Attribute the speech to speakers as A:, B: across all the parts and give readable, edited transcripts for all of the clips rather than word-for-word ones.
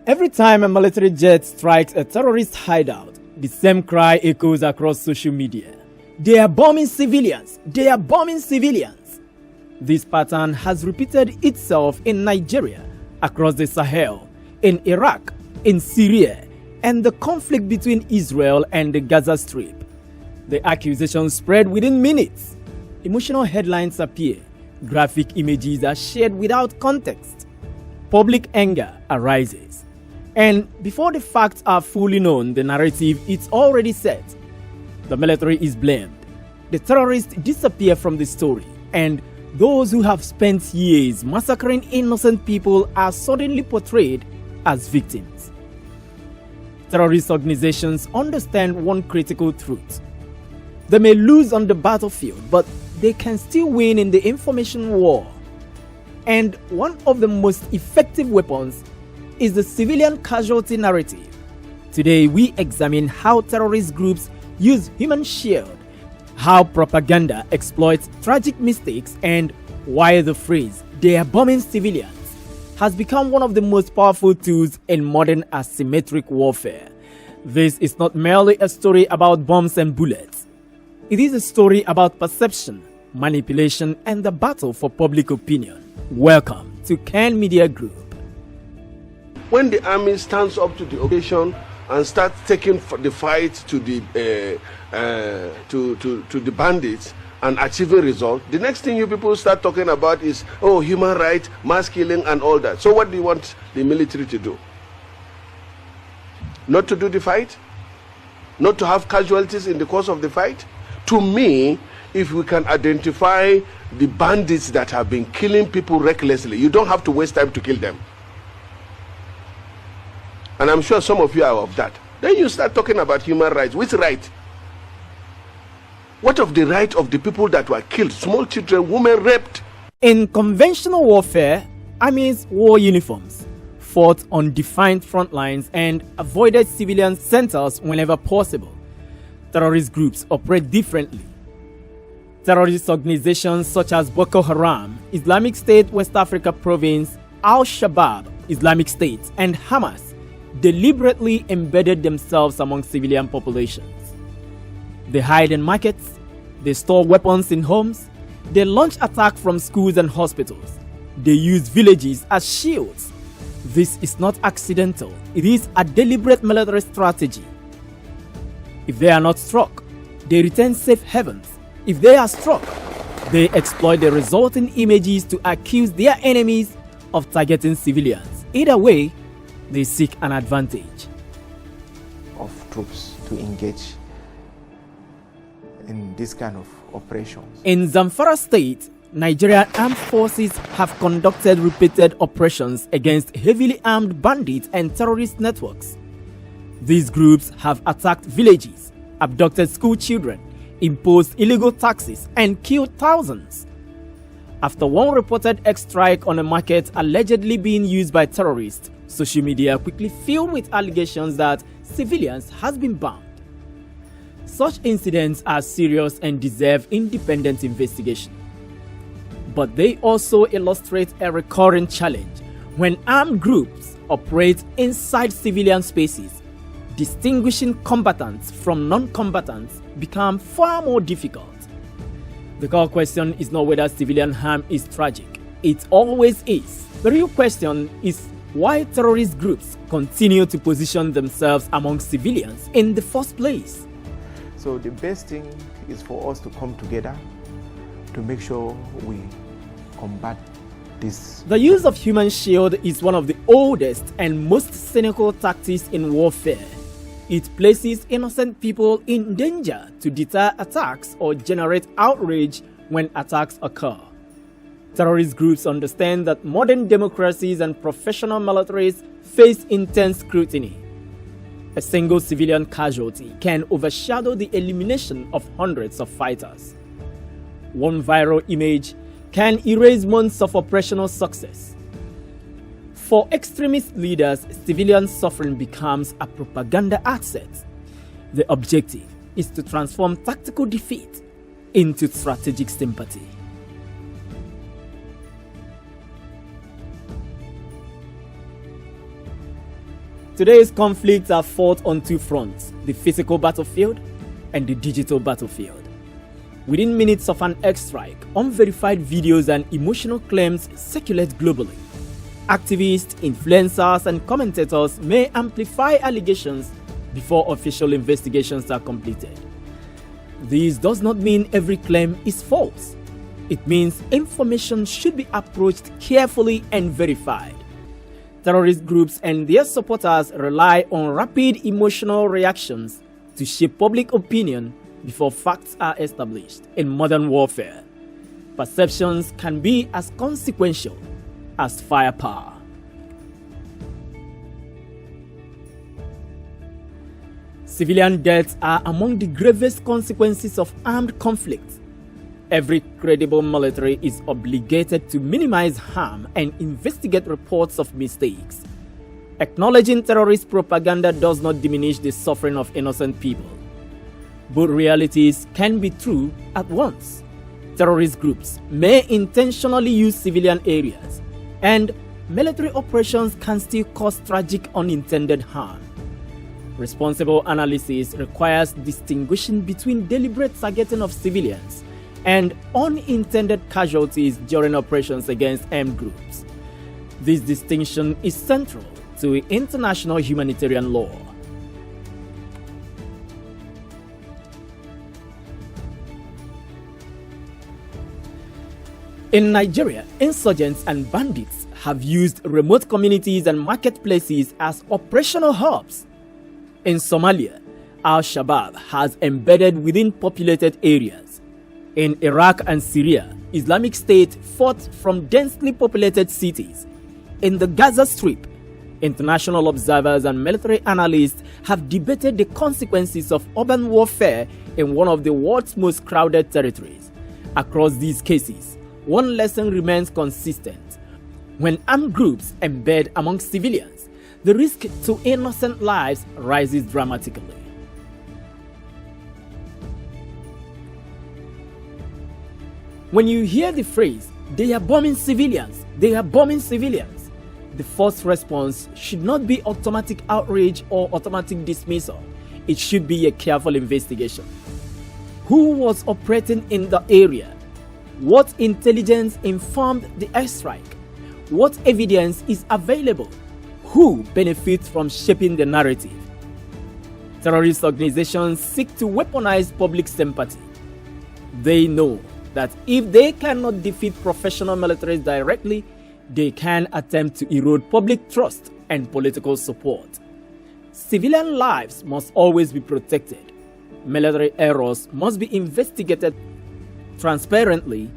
A: Every time a military jet strikes a terrorist hideout, the same cry echoes across social media. They are bombing civilians! They are bombing civilians! This pattern has repeated itself in Nigeria, across the Sahel, in Iraq, in Syria, and the conflict between Israel and the Gaza Strip. The accusations spread within minutes. Emotional headlines appear. Graphic images are shared without context. Public anger arises. And before the facts are fully known, the narrative is already set. The military is blamed. The terrorists disappear from the story. And those who have spent years massacring innocent people are suddenly portrayed as victims. Terrorist organizations understand one critical truth. They may lose on the battlefield, but they can still win in the information war. And one of the most effective weapons is the civilian casualty narrative. Today, we examine how terrorist groups use human shield, how propaganda exploits tragic mistakes, and why the phrase, "they are bombing civilians," has become one of the most powerful tools in modern asymmetric warfare. This is not merely a story about bombs and bullets. It is a story about perception, manipulation, and the battle for public opinion. Welcome to Kann Media Group.
B: When the army stands up to the occasion and starts taking the fight to the bandits and achieving results, the next thing you people start talking about is, oh, human rights, mass killing, and all that. So what do you want the military to do? Not to do the fight? Not to have casualties in the course of the fight? To me, if we can identify the bandits that have been killing people recklessly, you don't have to waste time to kill them. And I'm sure some of you are of that. Then you start talking about human rights. Which right? What of the right of the people that were killed? Small children, women raped.
A: In conventional warfare, armies wore uniforms, fought on defined front lines, and avoided civilian centers whenever possible. Terrorist groups operate differently. Terrorist organizations such as Boko Haram, Islamic State West Africa Province, al-Shabaab, Islamic State, and Hamas deliberately embedded themselves among civilian populations. They hide in markets, they store weapons in homes, they launch attacks from schools and hospitals. They use villages as shields. This is not accidental, it is a deliberate military strategy. If they are not struck, they return safe havens. If they are struck, they exploit the resulting images to accuse their enemies of targeting civilians. Either way, they seek an advantage.
C: Of troops to engage in this kind of operations.
A: In Zamfara State, Nigerian armed forces have conducted repeated operations against heavily armed bandits and terrorist networks. These groups have attacked villages, abducted school children, imposed illegal taxes, and killed thousands. After one reported airstrike on a market allegedly being used by terrorists, social media quickly filled with allegations that civilians has been bombed. Such incidents are serious and deserve independent investigation. But they also illustrate a recurring challenge. When armed groups operate inside civilian spaces, distinguishing combatants from non-combatants become far more difficult. The core question is not whether civilian harm is tragic. It always is. The real question is why terrorist groups continue to position themselves among civilians in the first place.
C: So the best thing is for us to come together to make sure we combat this.
A: The use of human shield is one of the oldest and most cynical tactics in warfare. It places innocent people in danger to deter attacks or generate outrage when attacks occur. Terrorist groups understand that modern democracies and professional militaries face intense scrutiny. A single civilian casualty can overshadow the elimination of hundreds of fighters. One viral image can erase months of operational success. For extremist leaders, civilian suffering becomes a propaganda asset. The objective is to transform tactical defeat into strategic sympathy. Today's conflicts are fought on two fronts: the physical battlefield and the digital battlefield. Within minutes of an airstrike, unverified videos and emotional claims circulate globally. Activists, influencers, and commentators may amplify allegations before official investigations are completed. This does not mean every claim is false. It means information should be approached carefully and verified. Terrorist groups and their supporters rely on rapid emotional reactions to shape public opinion before facts are established. In modern warfare, perceptions can be as consequential as firepower. Civilian deaths are among the gravest consequences of armed conflict. Every credible military is obligated to minimize harm and investigate reports of mistakes. Acknowledging terrorist propaganda does not diminish the suffering of innocent people. Both realities can be true at once. Terrorist groups may intentionally use civilian areas, and military operations can still cause tragic unintended harm. Responsible analysis requires distinguishing between deliberate targeting of civilians and unintended casualties during operations against armed groups. This distinction is central to international humanitarian law. In Nigeria, insurgents and bandits have used remote communities and marketplaces as operational hubs. In Somalia, al-Shabaab has embedded within populated areas. In Iraq and Syria, Islamic State fought from densely populated cities. In the Gaza Strip, international observers and military analysts have debated the consequences of urban warfare in one of the world's most crowded territories. Across these cases, one lesson remains consistent. When armed groups embed among civilians, the risk to innocent lives rises dramatically. When you hear the phrase, "they are bombing civilians, they are bombing civilians," the first response should not be automatic outrage or automatic dismissal. It should be a careful investigation. Who was operating in the area? What intelligence informed the airstrike? What evidence is available? Who benefits from shaping the narrative? Terrorist organizations seek to weaponize public sympathy. They know that if they cannot defeat professional militaries directly, they can attempt to erode public trust and political support. Civilian lives must always be protected. Military errors must be investigated transparently,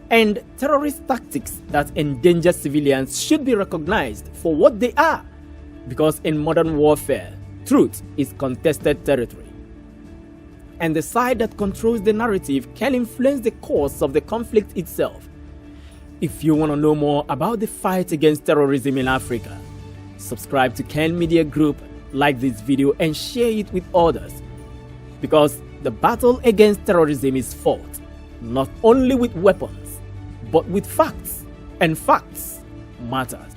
A: and terrorist tactics that endanger civilians should be recognized for what they are, because in modern warfare, truth is contested territory, and the side that controls the narrative can influence the course of the conflict itself. If you want to know more about the fight against terrorism in Africa, subscribe to Kann Media Group, like this video and share it with others, because the battle against terrorism is fought not only with weapons, but with facts, and facts matters.